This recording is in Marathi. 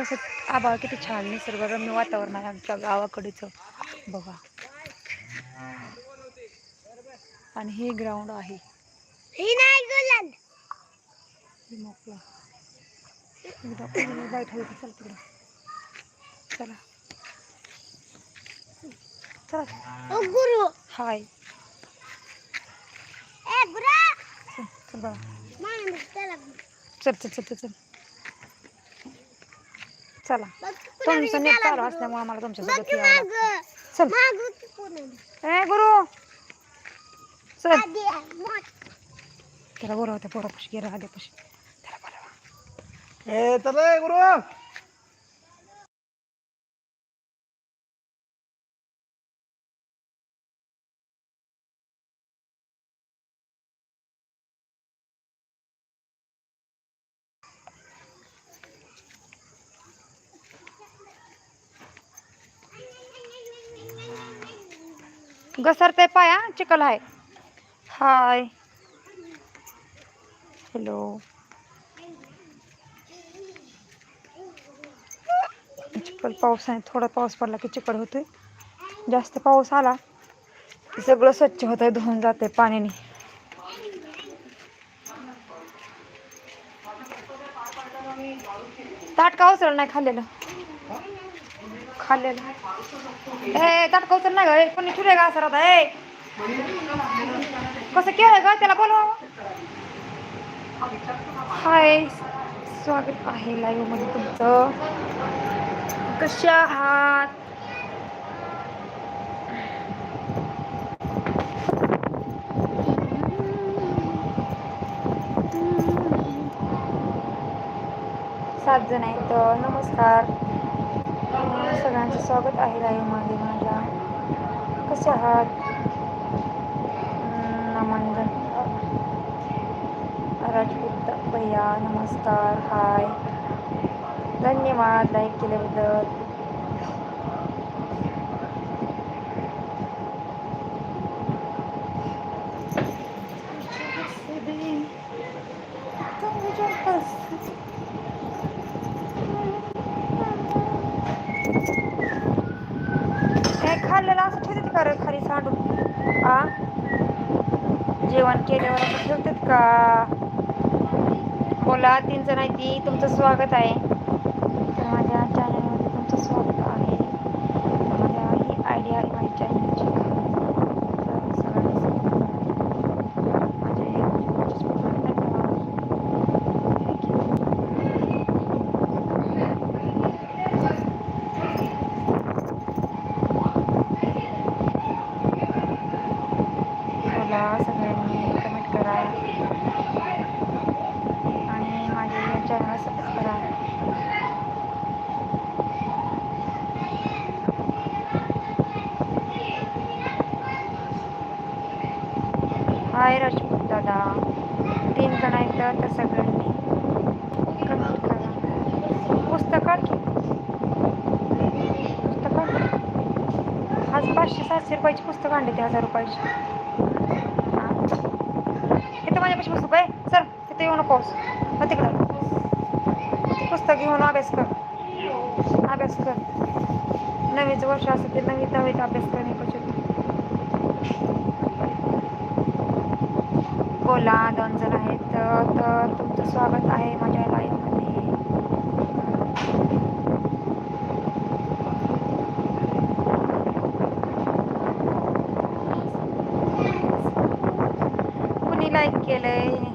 कसं आभाळ किती छान निसर्गरम्य वातावरण आहे आमच्या गावाकडचं बघा. आणि हे ग्राउंड आहे मोकळं. चल तिकडे चला चला गुरु हाय चल बघा चल चल चल चल चला तुमचं नेट चालू असल्यामुळे मला तुमच्यासोबत यावं लागतं. चल ए गुरु चल त्याला बोलावं त्या पोरापाशी गेला आल्यापाशी त्याला बोलावा. ए चल गुरु घसरते पाया चिखल आहे. हाय हॅलो चिखल पाऊस आहे. थोडा पाऊस पडला की चिखल होतोय. जास्त पाऊस आला की सगळं स्वच्छ होतंय धुवून जाते पाण्याने. ताट का उचल नाही खाल्लेलं ए ताट का उचल नाही ग कोणी ठुले का असं राहता ए कसं केलं ग त्याला बोलवा. हाय स्वागत आहे लाईव्ह मध्ये तुमचं. कसे आहात? सात जण आहेत. नमस्कार सगळ्यांचं स्वागत आहे लाईव्ह मध्ये माझ्या. कसे आहात? नमन राजपूत भैया नमस्कार हाय धन्यवाद लाईक केल्याबद्दल. खाल्लेलं असं ठेवतात का रे खाली सांडून आ जेवण केल्यावर असं ठेवतात का? बोला 3 जण आहे ती तुमचं स्वागत आहे. तर माझ्या चॅनलमध्ये तुमचं स्वागत आहे. माझ्या ही आयडिया आहे माझ्या चॅनलची. सगळ्यांनी कमेंट करा आणि माझ्या चॅनल सबस्क्राईब करा. हाय राजपूत दादा 3 जण आहेत तर सगळ्यांनी कमेंट करा. पुस्तक काढ की पुस्तक काढ. आज 500-700 रुपयाची पुस्तक आणली ते 1000 रुपयाची. इथं माझ्यापाशी पुस्तक आहे सर तिथे येऊ नकोस मग तिकडं पुस्तक घेऊन अभ्यास कर. नवीचं वर्ष असं ते नवीत अभ्यास करणे पाहिजे. बोला 2 जण आहेत तर तुमचं स्वागत आहे माझ्या लाईव्ह मध्ये. कुणी लाईक केलंय